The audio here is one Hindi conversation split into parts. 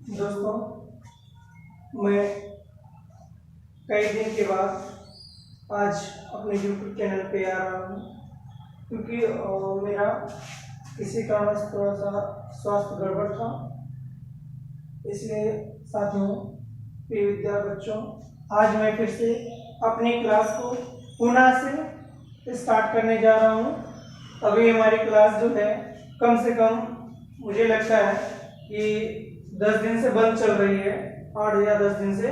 दोस्तों, मैं कई दिन के बाद आज अपने YouTube चैनल पे आ रहा हूँ क्योंकि मेरा किसी कारण थोड़ा सा स्वास्थ्य गड़बड़ था। इसलिए साथियों, प्रिय विद्यार्थी बच्चों, आज मैं फिर से अपनी क्लास को पुनः से स्टार्ट करने जा रहा हूँ। अभी हमारी क्लास जो है कम से कम मुझे लगता है कि 10 दिन से बंद चल रही है, 8 या 10 दिन से,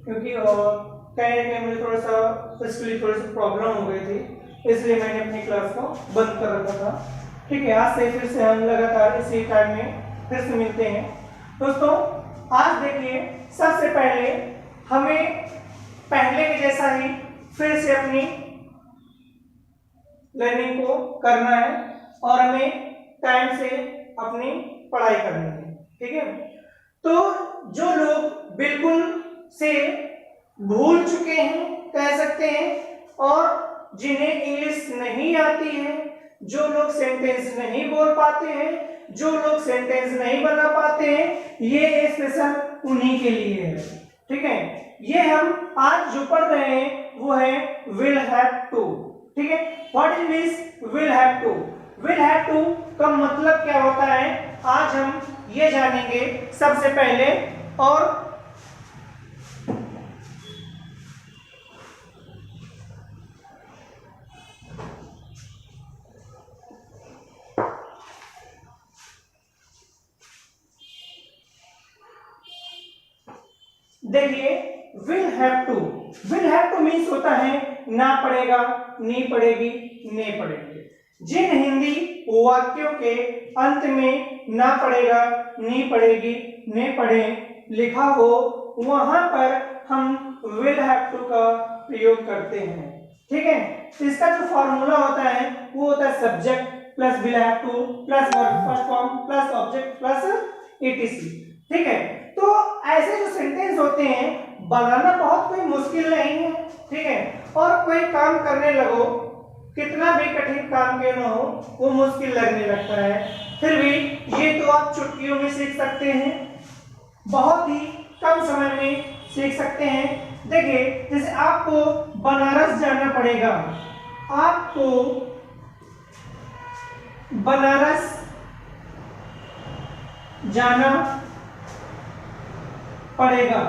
क्योंकि कहीं ना कहीं मुझे थोड़ा सा फिजिकली थोड़ी सी प्रॉब्लम हो गई थी, इसलिए मैंने अपनी क्लास को बंद कर रखा था। ठीक है, आज से फिर से हम लगातार इसी टाइम में फिर से मिलते हैं। दोस्तों, आज देखिए, सबसे पहले हमें पहले के जैसा ही फिर से अपनी लर्निंग को करना है और हमें टाइम से अपनी पढ़ाई करनी है। ठीक है, तो जो लोग बिल्कुल से भूल चुके हैं कह सकते हैं, और जिन्हें इंग्लिश नहीं आती है, जो लोग सेंटेंस नहीं बोल पाते हैं, जो लोग सेंटेंस नहीं बना पाते हैं, ये स्पेशल उन्हीं के लिए है। ठीक है, ये हम आज जो पढ़ रहे हैं वो है विल हैव टू। ठीक है, what is this will have to? Will have to का मतलब क्या होता है, आज हम ये जानेंगे सबसे पहले। और देखिए, will have to, will have to means होता है ना पड़ेगा, नहीं पड़ेगी, नहीं पड़ेगी। जिन हिंदी वाक्यों के अंत में ना पड़ेगा, नहीं पड़ेगी, नहीं पढ़े लिखा हो, वहां पर हम विल हैव टू का प्रयोग करते हैं। ठीक है, इसका जो फॉर्मूला होता है वो होता है subject plus will have two plus verb first form plus object plus etc. ठीक है, तो ऐसे जो सेंटेंस होते हैं बनाना बहुत कोई मुश्किल नहीं है। ठीक है, और कोई काम करने लगो, कितना भी कठिन काम क्यों ना हो, वो मुश्किल लगने लगता है। फिर भी ये तो आप चुटकियों में सीख सकते हैं, बहुत ही कम समय में सीख सकते हैं। देखिए, जैसे आपको बनारस जाना पड़ेगा, आपको बनारस जाना पड़ेगा।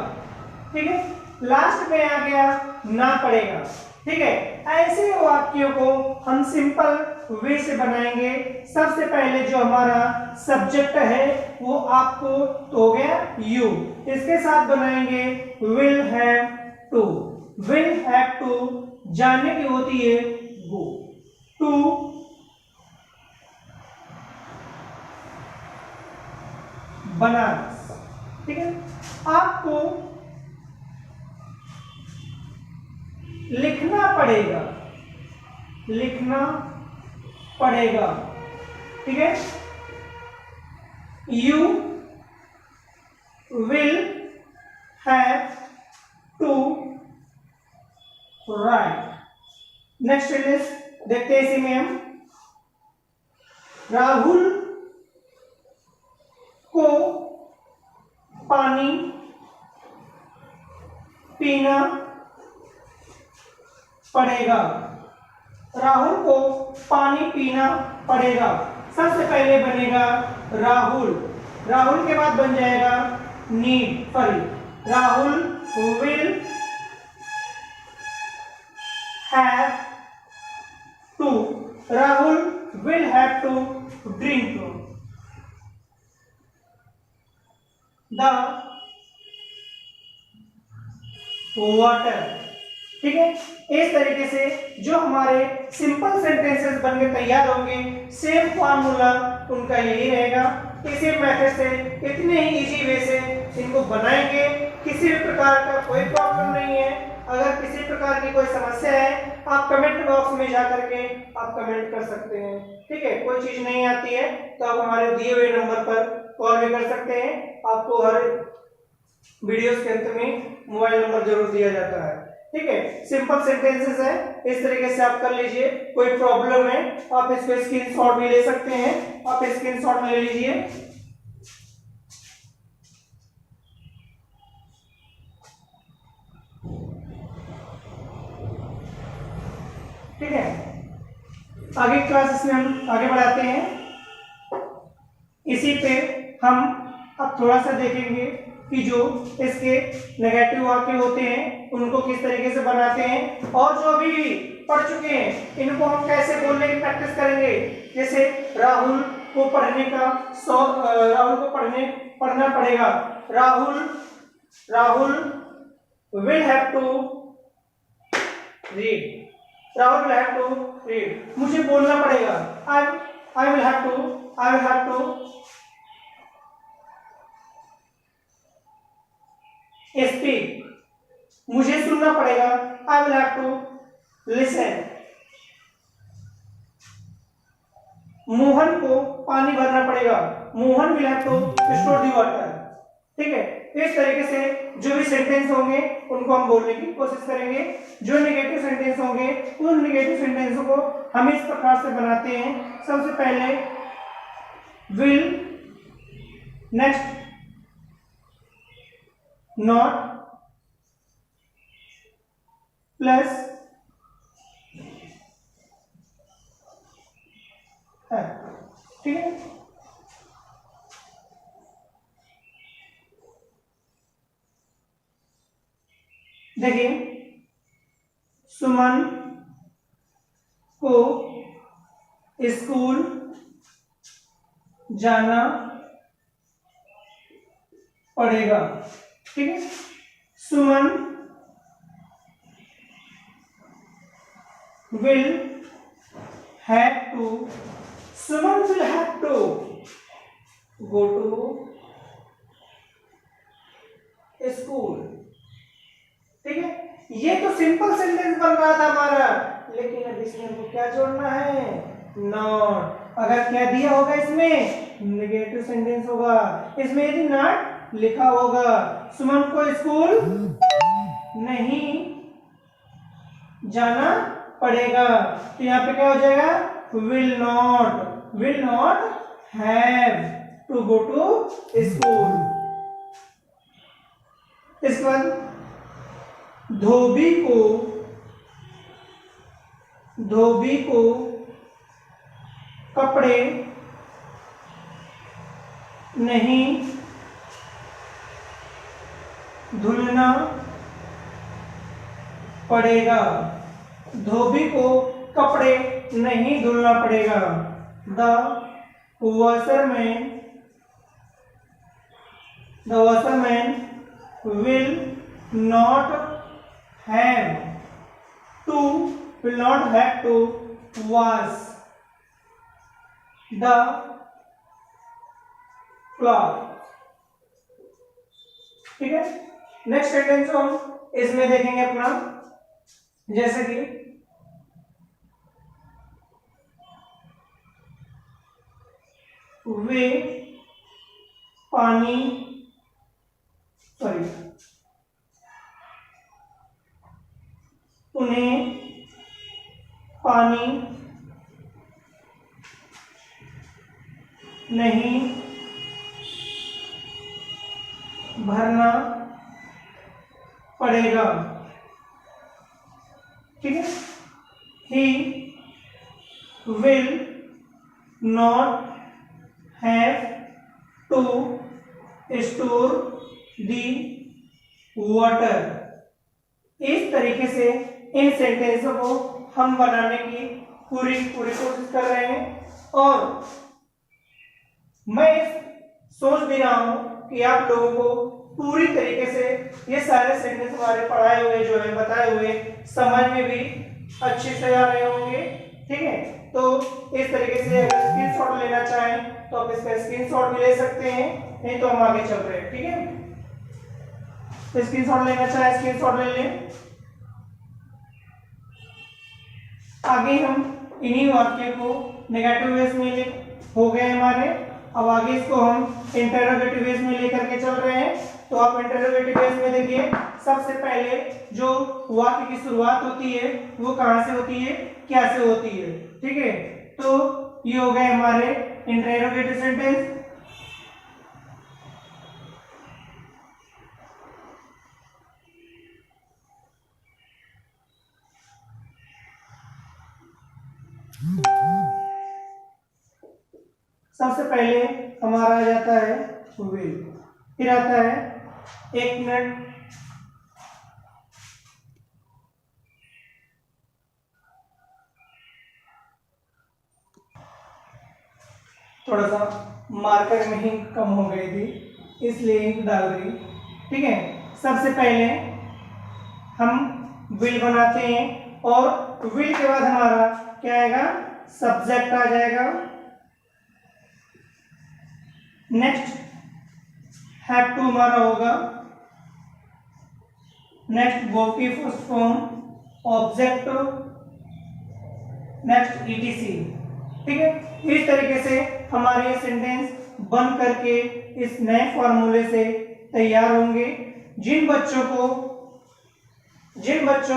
ठीक है, लास्ट में आ गया ना पड़ेगा। ठीक है, ऐसे वाक्यों को हम सिंपल वे से बनाएंगे। सबसे पहले जो हमारा सब्जेक्ट है वो आपको तो हो गया यू, इसके साथ बनाएंगे will have to. Will have to जाने की होती है गो, टू बनारस। ठीक है, आपको लिखना पड़ेगा, लिखना पड़ेगा। ठीक है, you will have to write. Next list देखते हैं, इसी में हम राहुल को पानी पीना पड़ेगा। राहुल को पानी पीना पड़ेगा। सबसे पहले बनेगा राहुल, राहुल के बाद बन जाएगा need, sorry, Rahul will have to, Rahul will have to drink the water. ठीक है, इस तरीके से जो हमारे सिंपल सेंटेंसेस बनके तैयार होंगे, सेम फार्मूला उनका यही रहेगा। इसी मेथड से, इतने ही इजी वे से इनको बनाएंगे। किसी भी प्रकार का कोई प्रॉब्लम नहीं है। अगर किसी प्रकार की कोई समस्या है, आप कमेंट बॉक्स में जा करके आप कमेंट कर सकते हैं। ठीक है, कोई चीज नहीं आती है तो आप हमारे दिए हुए नंबर पर कॉल भी कर सकते हैं। आपको हर वीडियोस के अंत में मोबाइल नंबर जरूर दिया जाता है। ठीक है, सिंपल सेंटेंसेस है, इस तरीके से आप कर लीजिए। कोई प्रॉब्लम है आप इसको स्क्रीनशॉट भी ले सकते हैं, आप स्क्रीनशॉट में ले लीजिए। ठीक है, आगे क्लास में हम आगे बढ़ाते हैं। इसी पे हम अब थोड़ा सा देखेंगे कि जो इसके नेगेटिव वाक्य होते हैं उनको किस तरीके से बनाते हैं, और जो अभी भी पढ़ चुके हैं इनको हम कैसे बोलने की प्रैक्टिस करेंगे। जैसे राहुल को पढ़ने का राहुल को पढ़ना पड़ेगा। Rahul will have to read। Rahul will have to read। मुझे बोलना पड़ेगा। I will have to speak। मुझे सुनना पड़ेगा। I will have to listen। Mohan को पानी भरना पड़ेगा। Mohan will have to store the water। ठीक है, इस तरीके से जो भी सेंटेंस होंगे उनको हम बोलने की कोशिश करेंगे। जो नेगेटिव सेंटेंस होंगे उन नेगेटिव सेंटेंसों को हम इस प्रकार से बनाते हैं। सबसे पहले will, नेक्स्ट नॉट, प्लस है। ठीक है, देखिए सुमन को स्कूल जाना पड़ेगा। ठीक है, सुमन will have to go to school. ठीक है, ये तो सिंपल सेंटेंस बन रहा था हमारा, लेकिन अब इसमें हमको क्या जोड़ना है, नॉट। अगर क्या दिया होगा इसमें, नेगेटिव सेंटेंस होगा, इसमें यदि नॉट लिखा होगा सुमन को स्कूल नहीं जाना पड़ेगा, तो यहाँ पे क्या हो जाएगा, will not have to go to school। इसके बाद धोबी को कपड़े नहीं धुलना पड़ेगा। धोबी को कपड़े नहीं धुलना पड़ेगा। The washerman will not have to wash the cloth। ठीक है, नेक्स्ट सेंटेंस हम इसमें देखेंगे अपना, जैसे कि वे उन्हें पानी नहीं भरना पड़ेगा। ठीक है, he will not have to store the water। इस तरीके से इन सेंटेंसों को हम बनाने की पूरी कोशिश कर रहे हैं, और मैं सोच भी रहा हूं कि आप लोगों को पूरी तरीके से ये सारे सेंटेंस हमारे पढ़ाए हुए जो है बताए हुए समझ में भी अच्छे से आ रहे होंगे। ठीक है, तो इस तरीके से अगर स्क्रीनशॉट लेना चाहें तो आप इसका स्क्रीनशॉट भी ले सकते हैं, नहीं तो हम आगे चल रहे हैं। ठीक है, तो स्क्रीनशॉट लेना चाहे स्क्रीनशॉट ले लें। आगे हम इन्हीं वाक्य को नेगेटिव वेज में हो गए हमारे, अब आगे इसको हम इंटरोगेटिव वेज में लेकर के चल रहे हैं। तो आप इंटरोगेटिव वेज में देखिए, सबसे पहले जो वाक्य की शुरुआत होती है वो कहां से होती है, क्या से होती है। ठीक है, तो ये हो गए हमारे इंटरोगेटिव सेंटेंस। सबसे पहले हमारा आ जाता है विल, फिर आता है, एक मिनट, थोड़ा सा मार्कर में ही कम हो गई थी इसलिए इंक डाल रही। ठीक है, सबसे पहले हम विल बनाते हैं और विल के बाद हमारा क्या आएगा, सब्जेक्ट आ जाएगा। नेक्स्ट हैव टू हमारा होगा, नेक्स्ट वर्ब की first form, object, next etc. ठीक है, इस तरीके से हमारे सेंटेंस बन करके इस नए फॉर्मूले से तैयार होंगे। जिन बच्चों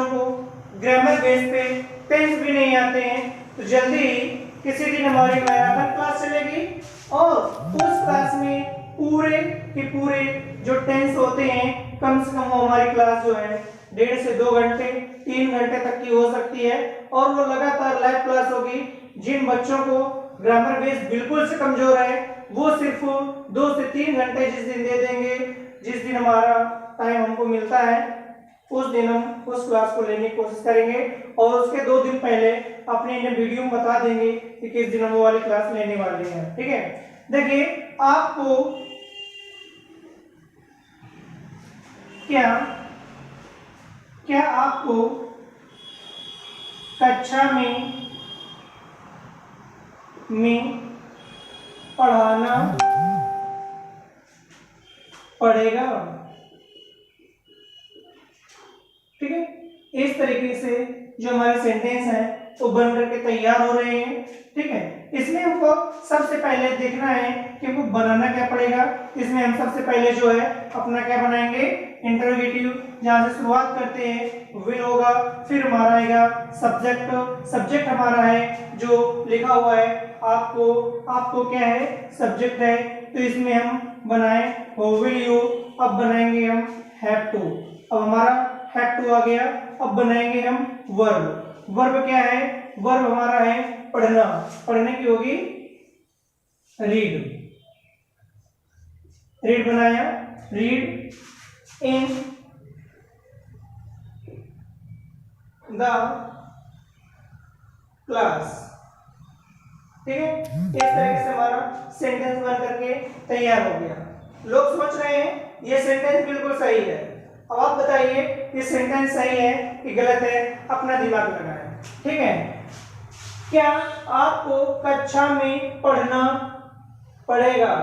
को ग्रामर बेस पे टेंस भी नहीं आते हैं तो जल्दी ही किसी दिन हमारी मैराथन क्लास चलेगी और उस क्लास में पूरे के पूरे जो टेंस होते हैं कम से कम वो हमारी क्लास जो है 1.5 से 2 घंटे 3 घंटे तक की हो सकती है और वो लगातार लाइव क्लास होगी। जिन बच्चों को ग्रामर बेस बिल्कुल से कमजोर है वो सिर्फ 2 से 3 घंटे जिस दिन दे देंगे, जिस दिन हमारा टाइम हमको मिलता है उस दिन हम उस क्लास को लेने की कोशिश करेंगे और उसके 2 दिन पहले अपने वीडियो में बता देंगे कि किस दिन हम वो वाली क्लास लेने वाले हैं। ठीक है, देखिए आपको क्या आपको कक्षा में पढ़ाना पड़ेगा। ठीक है, इस तरीके से जो हमारे सेंटेंस है वो बन करके तैयार हो रहे हैं। ठीक है, इसमें हमको सबसे पहले देखना है कि हमको बनाना क्या पड़ेगा। इसमें हम सबसे पहले जो है अपना क्या बनाएंगे, इंटरोगेटिव, जहां से शुरुआत करते हैं विल होगा, फिर हमारा आएगा सब्जेक्ट हमारा है जो लिखा हुआ है, आपको क्या है, सब्जेक्ट है, तो इसमें हम बनाए विल यू। अब बनाएंगे हम हैव टू, अब हमारा हैव टू आ गया। अब बनाएंगे हम वर्ब क्या है, वर्ब हमारा है पढ़ना, पढ़ने की होगी रीड बनाया, रीड इन द क्लास। ठीक है, इस तरीके से हमारा सेंटेंस बन करके तैयार हो गया। लोग सोच रहे हैं ये सेंटेंस बिल्कुल सही है, अब आप बताइए ये सेंटेंस सही है कि गलत है, अपना दिमाग लगाएं। ठीक है, क्या आपको कक्षा में पढ़ना पड़ेगा,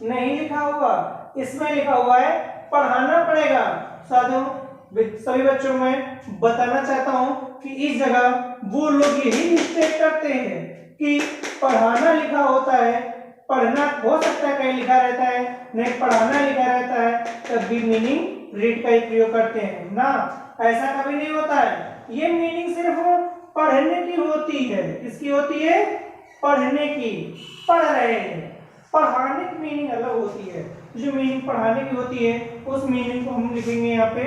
नहीं लिखा हुआ, इसमें लिखा हुआ है पढ़ाना पड़ेगा। साथियों, सभी बच्चों में बताना चाहता हूं कि इस जगह वो लोग यही मिस्टेक करते हैं कि पढ़ाना लिखा होता है, पढ़ना हो सकता है कहीं लिखा रहता है, नहीं पढ़ाना लिखा रहता है, तब भी मीनिंग रीड का ही प्रयोग करते हैं ना। ऐसा कभी नहीं होता है, ये मीनिंग सिर्फ पढ़ने की होती है। किसकी होती है, पढ़ने की, पढ़ रहे हैं। पढ़ाने की मीनिंग अलग होती है, जो मीनिंग पढ़ाने की होती है उस मीनिंग को हम लिखेंगे यहाँ पे,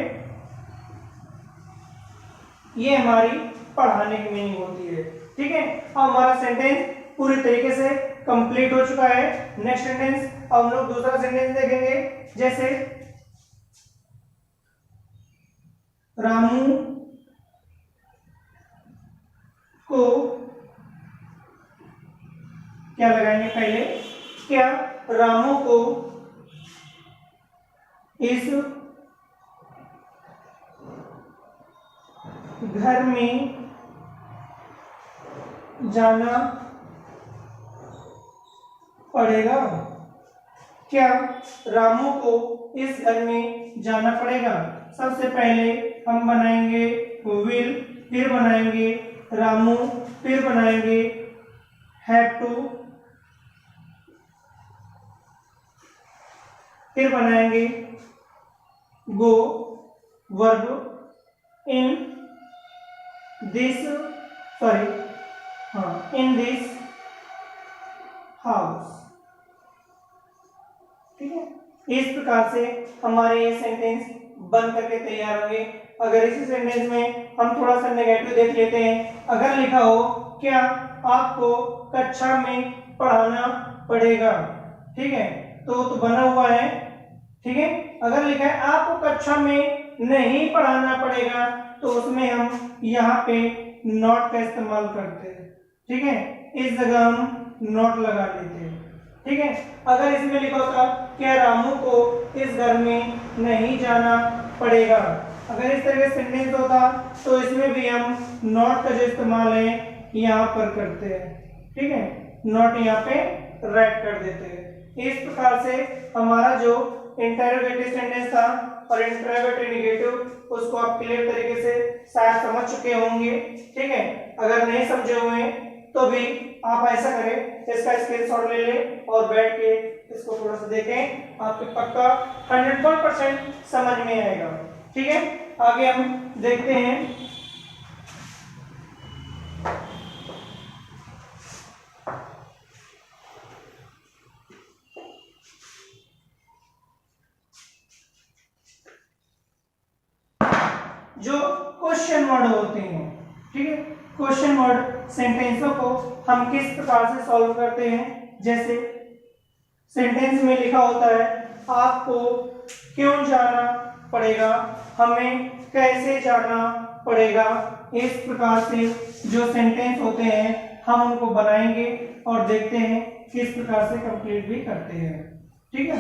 ये हमारी पढ़ाने की मीनिंग होती है। ठीक है, अब हमारा सेंटेंस पूरी तरीके से कंप्लीट हो चुका है। नेक्स्ट सेंटेंस, अब हम लोग दूसरा सेंटेंस देखेंगे, जैसे रामू को क्या लगाएंगे पहले, क्या रामू को इस घर में जाना पड़ेगा, क्या रामू को इस घर में जाना पड़ेगा। सबसे पहले हम बनाएंगे विल, फिर बनाएंगे रामू, फिर बनाएंगे हैव टू, फिर बनाएंगे गो, वर्ब इन दिस हाउस। ठीक है, इस प्रकार से हमारे ये सेंटेंस बन करके तैयार होंगे। अगर इसी सेंटेंस में हम थोड़ा सा नेगेटिव देख लेते हैं, अगर लिखा हो क्या आपको कक्षा में पढ़ाना पड़ेगा। ठीक है, तो बना हुआ है। ठीक है, अगर लिखा है आपको कक्षा में नहीं पढ़ाना पड़ेगा तो उसमें हम यहाँ पे नॉट का इस्तेमाल करते हैं। ठीक है, इस जगह हम नॉट लगा लेते हैं। ठीक है, अगर इसमें लिखा होता क्या रामू को इस घर में नहीं जाना पड़ेगा, अगर इस तरह का सेंटेंस होता तो इसमें भी हम नॉट का जो इस्तेमाल है यहाँ पर करते हैं। ठीक है, नॉट यहाँ पे राइट कर देते हैं। इस प्रकार से हमारा जो इंटरोगेटिव सेंटेंस था और इंटरोगेटिव नेगेटिव उसको आप क्लियर तरीके से शायद समझ चुके होंगे। ठीक है, अगर नहीं समझे हुए तो भी आप ऐसा करें, इसका स्क्रीनशॉट ले लें और बैठ के इसको थोड़ा सा देखें, आपको पक्का 100% समझ में आएगा। ठीक है, आगे हम देखते हैं। जो क्वेश्चन वर्ड होते हैं, ठीक है, क्वेश्चन वर्ड सेंटेंसों को हम किस प्रकार से सॉल्व करते हैं। जैसे सेंटेंस में लिखा होता है आपको क्यों जाना पड़ेगा, हमें कैसे जाना पड़ेगा। इस प्रकार से जो सेंटेंस होते हैं हम उनको बनाएंगे और देखते हैं किस प्रकार से कंप्लीट भी करते हैं। ठीक है,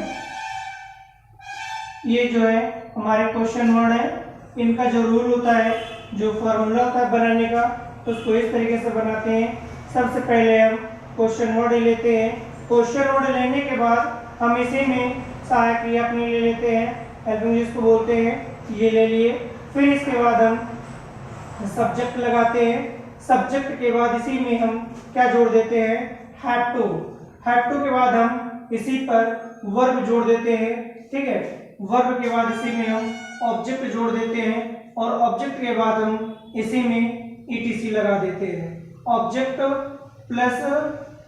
ये जो है हमारे क्वेश्चन वर्ड है। इनका जो रूल होता है, जो फॉर्मूला होता है बनाने का, तो उसको इस तरीके से बनाते हैं। सबसे पहले हम क्वेश्चन वर्ड लेते हैं। क्वेश्चन वर्ड लेने के बाद हम इसी में सहायक क्रिया अपनी ले लेते हैं, हेल्पिंग जिसको बोलते हैं, ये ले लिए। फिर इसके बाद हम सब्जेक्ट लगाते हैं। सब्जेक्ट के बाद इसी में हम क्या जोड़ देते हैं, हैव टू। हैव टू के बाद हम इसी पर वर्ब जोड़ देते हैं। ठीक है, वर्ब के बाद इसी में हम ऑब्जेक्ट जोड़ देते हैं और ऑब्जेक्ट के बाद हम इसी में ईटीसी लगा देते हैं, ऑब्जेक्ट प्लस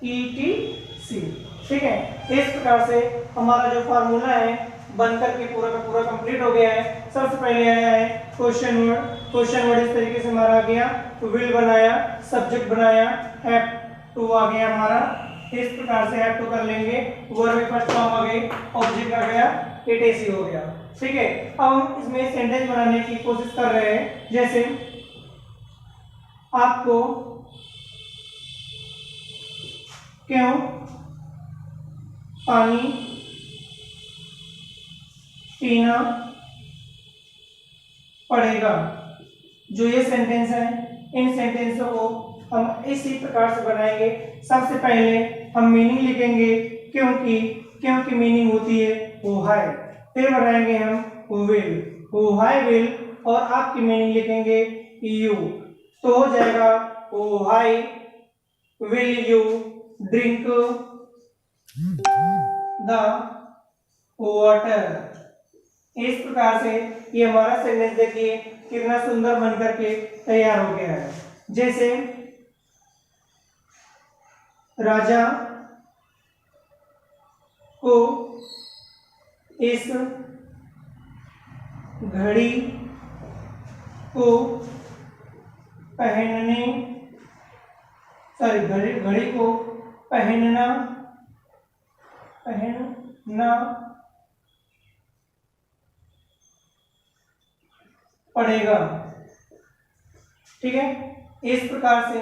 ईटीसी। ठीक है, इस प्रकार से हमारा जो फार्मूला है बनकर के पूरा का पूरा कंप्लीट हो गया है। सबसे पहले आया है क्वेश्चन वर्ड। क्वेश्चन वर्ड इस तरीके से हमारा आ गया, विल बनाया, सब्जेक्ट बनाया, हैव टू आ गया हमारा। इस प्रकार से हैव टू कर लेंगे, वर्ब फर्स्ट फॉर्म आ गई, ऑब्जेक्ट आ गया, ईटीसी हो गया। ठीक है, अब हम इसमें सेंटेंस बनाने की कोशिश कर रहे हैं। जैसे आपको क्यों पानी पीना पड़ेगा। जो ये सेंटेंस है, इन सेंटेंसों को हम इसी प्रकार से बनाएंगे। सबसे पहले हम मीनिंग लिखेंगे, क्योंकि मीनिंग होती है व्हाई। फिर बनाएंगे हम व्हाई विल और आपकी मीनिंग लिखेंगे यू, तो हो जाएगा why will you drink the water. इस प्रकार से ये हमारा सेंटेंस देखिए कितना सुंदर बनकर के तैयार हो गया है। जैसे राजा को इस घड़ी को पहनने घड़ी को पहनना पड़ेगा। ठीक है, इस प्रकार से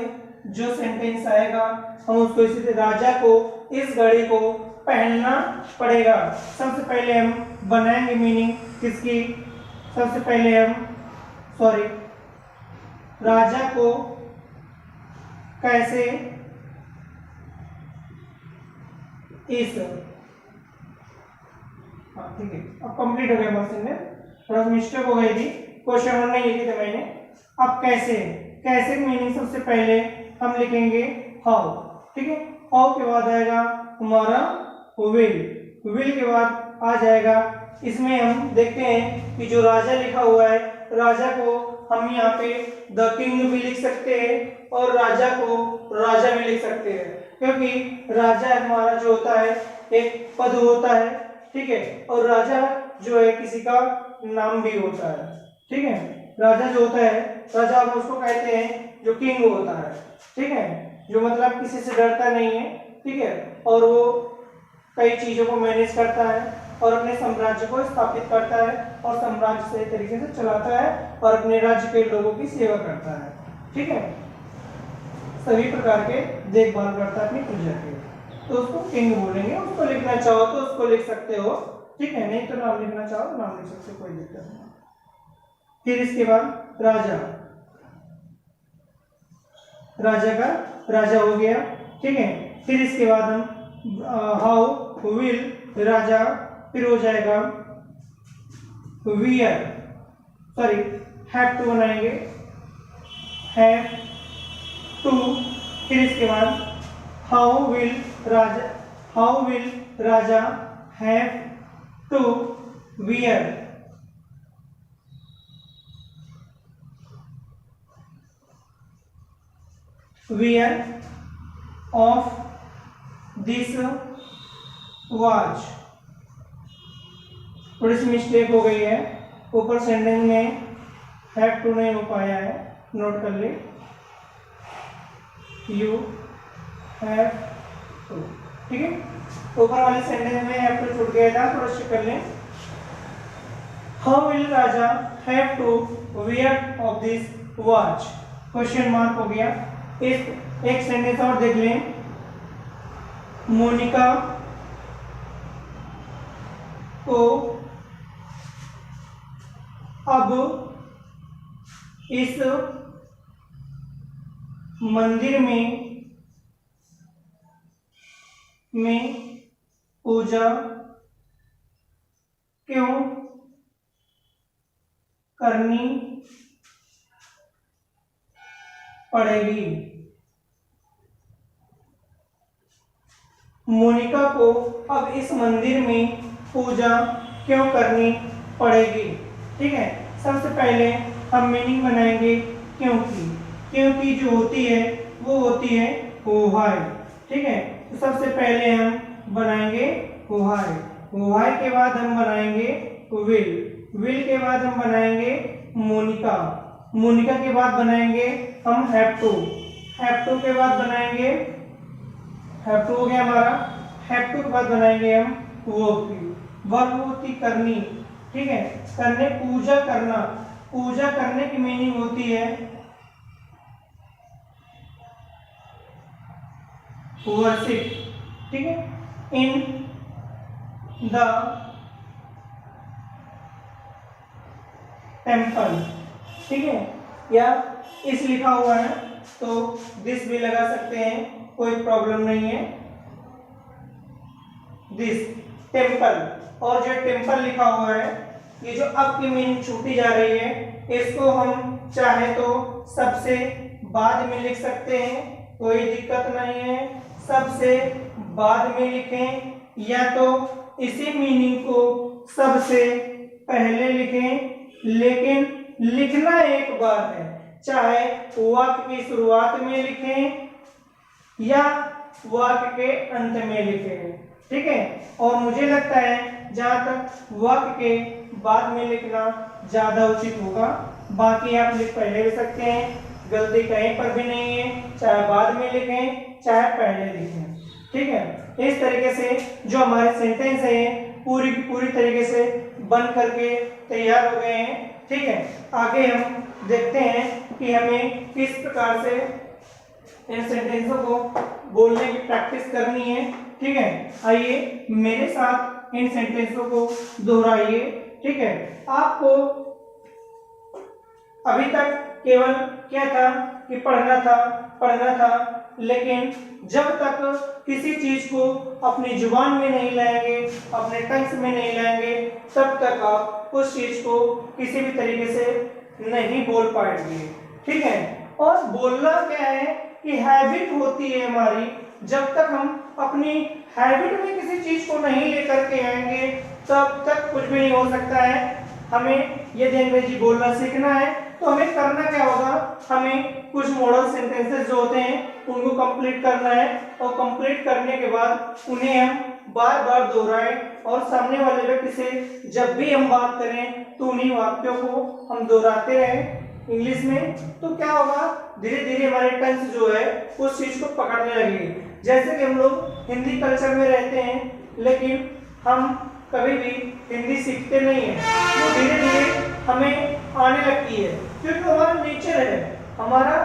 जो सेंटेंस आएगा हम उसको इसी से, राजा को इस घड़ी को पहनना पड़ेगा। सबसे पहले हम बनाएंगे मीनिंग किसकी, सबसे पहले हम राजा को कैसे इस, ठीक है, अब कंप्लीट हो गया क्वेश्चन में, थोड़ा सा मिस्टेक हो गई थी, क्वेश्चन वन नहीं लिखी थी मैंने। अब कैसे मीनिंग सबसे पहले हम लिखेंगे हाउ। ठीक है, हाउ के बाद आएगा हमारा विल के बाद आ जाएगा, इसमें हम देखते हैं कि जो राजा लिखा हुआ है, राजा को हम यहाँ पे द किंग भी लिख सकते हैं और राजा को राजा भी लिख सकते हैं, क्योंकि राजा हमारा जो होता है एक पद होता है। ठीक है, और राजा जो है किसी का नाम भी होता है। ठीक है, राजा जो होता है, राजा हम उसको कहते हैं जो किंग होता है। ठीक है, जो मतलब किसी से डरता नहीं है, ठीक है, और वो कई चीजों को मैनेज करता है और अपने साम्राज्य को स्थापित करता है और साम्राज्य सही तरीके से चलाता है और अपने राज्य के लोगों की सेवा करता है, ठीक है, सभी प्रकार के देखभाल करता है अपनी प्रजा की, तो उसको किंग बोलेंगे। उसको लिखना चाहो तो उसको लिख सकते हो, ठीक है, नहीं तो नाम लिखना चाहो तो नाम लिख सकते हो, कोई दिक्कत नहीं। फिर इसके बाद राजा, राजा का राजा हो गया, ठीक है। फिर इसके बाद हम हाउ विल राजा, फिर हो जाएगा वियर, सॉरी हैव टू बनाएंगे, हैव टू। फिर इसके बाद how will Raja have to wear, wear of this watch. थोड़ी सी मिस्टेक हो गई है, ऊपर सेंटेंस में हैव टू नहीं हो पाया है, नोट कर ले, यू हैव टू, ठीक है। ऊपर वाले सेंटेंस में हैव टू छूट गया था, थोड़ा चेक कर लें। How will Raja have to wear of this watch, question mark हो गया। एक सेंटेंस और देख लें, मोनिका को अब इस मंदिर में पूजा क्यों करनी पड़ेगी। मोनिका को अब इस मंदिर में पूजा क्यों करनी पड़ेगी, ठीक है। सबसे पहले हम मीनिंग बनाएंगे क्योंकि, क्योंकि जो होती है वो होती है व्हाई, ठीक है। तो सबसे पहले हम बनाएंगे व्हाई, व्हाई के बाद हम बनाएंगे विल, विल के बाद हम बनाएंगे मोनिका, मोनिका के बाद बनाएंगे हम हैव टू, हैव टू के बाद बनाएंगे, हैव टू हो गया हमारा, हैव टू के बाद बनाएंगे हम वर्ब होती करनी, ठीक है, करने, पूजा करना, पूजा करने की मीनिंग होती है वर्शिप, ठीक है, इन द टेम्पल, ठीक है, या इस लिखा हुआ है तो दिस भी लगा सकते हैं, कोई प्रॉब्लम नहीं है, दिस टेम्पल। और जो टेम्पल लिखा हुआ है, ये जो अब की मीनिंग छूटी जा रही है, इसको हम चाहे तो सबसे बाद में लिख सकते हैं, कोई दिक्कत नहीं है, सबसे बाद में लिखें, या तो इसी मीनिंग को सबसे पहले लिखें, लेकिन लिखना एक बार है, चाहे वाक्य की शुरुआत में लिखें या वाक्य के अंत में लिखें, ठीक है। और मुझे लगता है जहां तक वाक्य के बाद में लिखना ज्यादा उचित होगा, बाकी आप लिख पहले भी सकते हैं, गलती कहीं पर भी नहीं है, चाहे बाद में लिखें चाहे पहले लिखें, ठीक है। इस तरीके से जो हमारे सेंटेंस है पूरी तरीके से बन करके तैयार हो गए हैं, ठीक है। आगे हम देखते हैं कि हमें किस प्रकार से इन सेंटेंसों को बोलने की प्रैक्टिस करनी है, ठीक है। आइए मेरे साथ इन सेंटेंसों को दोहराइए, ठीक है। आपको अभी तक केवल क्या था कि पढ़ना था, लेकिन जब तक किसी चीज को अपनी जुबान में नहीं लाएंगे, अपने टंग्स में नहीं लाएंगे, तब तक आप उस चीज को किसी भी तरीके से नहीं बोल पाएंगे, ठीक है। और बोलना क्या है कि हैबिट होती है हमारी, जब तक हम अपनी हैबिट में किसी चीज को नहीं लेकर के आएंगे तब तक कुछ भी नहीं हो सकता है। हमें यदि अंग्रेजी बोलना सीखना है तो हमें करना क्या होगा, हमें कुछ मॉडल सेंटेंसेस जो होते हैं उनको कंप्लीट करना है, और कंप्लीट करने के बाद उन्हें हम बार बार दोहराएं, और सामने वाले व्यक्ति से जब भी हम बात करें तो उन्हीं वाक्यों को हम दोहराते रहें इंग्लिश में। तो क्या होगा, धीरे धीरे हमारे टंग्स जो है उस चीज को पकड़ने लगेगी। जैसे कि हम लोग हिंदी कल्चर में रहते हैं, लेकिन हम कभी भी हिंदी सीखते नहीं हैं। वो धीरे धीरे हमें आने लगती है, क्योंकि हमारा नेचर है, हमारा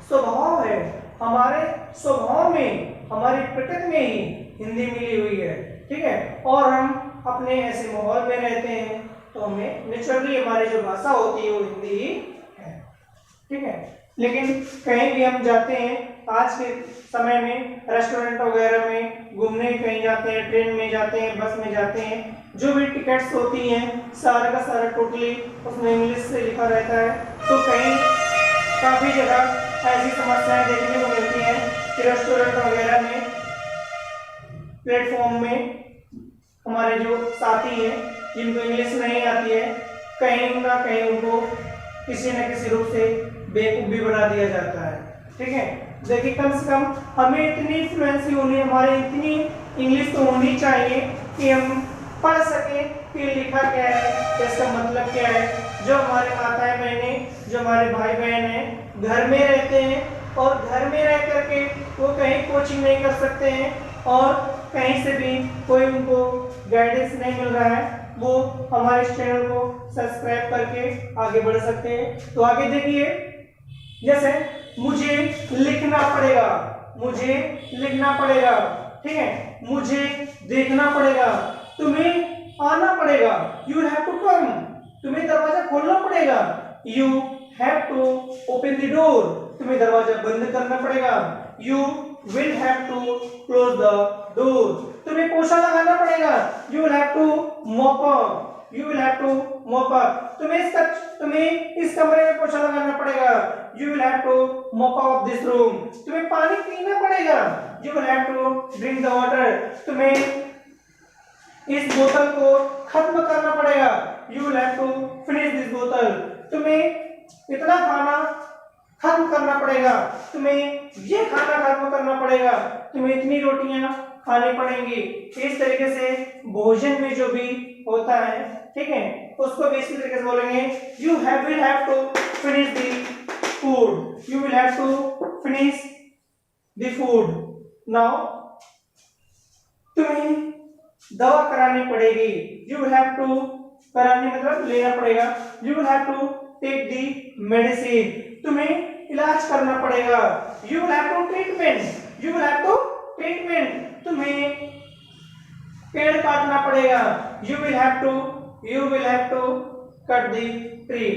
स्वभाव है, हमारे स्वभाव में, हमारी प्रकृति में ही हिंदी मिली हुई है, ठीक है। और हम अपने ऐसे माहौल में रहते हैं तो हमें नेचुरली हमारी जो भाषा होती है वो हिंदी ही है, ठीक है। लेकिन कहीं भी हम जाते हैं, आज के समय में रेस्टोरेंट वगैरह में घूमने कहीं जाते हैं, ट्रेन में जाते हैं, बस में जाते हैं, जो भी टिकट्स होती हैं सारा का सारा टोटली उसमें इंग्लिश से लिखा रहता है। तो कहीं काफ़ी जगह ऐसी समस्याएं देखने को मिलती हैं कि रेस्टोरेंट वगैरह में प्लेटफॉर्म में हमारे जो साथी हैं जिनको इंग्लिश नहीं आती है, कहीं ना कहीं उनको किसी न किसी रूप से बेवकूफ़ भी बना दिया जाता है, ठीक है। देखिए कम से कम हमें इतनी फ्लुएंसी होनी, हमारी इतनी इंग्लिश तो होनी चाहिए कि हम पढ़ सकें कि लिखा क्या है, इसका मतलब क्या है। जो हमारे माताएं बहनें, जो हमारे भाई बहन हैं, घर में रहते हैं और घर में रह करके वो कहीं कोचिंग नहीं कर सकते हैं और कहीं से भी कोई उनको गाइडेंस नहीं मिल रहा है, वो हमारे इस चैनल को सब्सक्राइब करके आगे बढ़ सकते हैं। तो आगे देखिए, जैसे मुझे लिखना पड़ेगा, मुझे लिखना पड़ेगा, ठीक है। मुझे देखना पड़ेगा, तुम्हें आना पड़ेगा, यू हैव टू कम, तुम्हें दरवाजा खोलना पड़ेगा, you have to open the door, तुम्हें दरवाजा बंद करना पड़ेगा, you will have to close the door, तुम्हें पोछा लगाना पड़ेगा, you will have to mop up, you will have to mop up, तुम्हें इस कमरे में पोछा लगाना पड़ेगा, you will have to mop up this room, तुम्हें पानी पीना पड़ेगा, you will have to drink the water, तुम्हें इस बोतल को खत्म करना पड़ेगा, you will have to finish this बोतल, तुम्हें इतना खाना खत्म करना पड़ेगा, तुम्हें ये खाना खत्म करना पड़ेगा, तुम्हें इतनी रोटियां खानी पड़ेंगी। इस तरीके से भोजन में जो भी होता है, ठीक है, उसको भी इसी तरीके से बोलेंगे, you will have to finish the food, you will have to finish the food. Now तुम्हें दवा करानी पड़ेगी, यू विल हैव टू, करानी मतलब लेना पड़ेगा, you will have to take the medicine, तुम्हें इलाज करना पड़ेगा, you will have to treatment, you will have to treatment, तुम्हें पेड़ काटना पड़ेगा, you will have to cut the tree.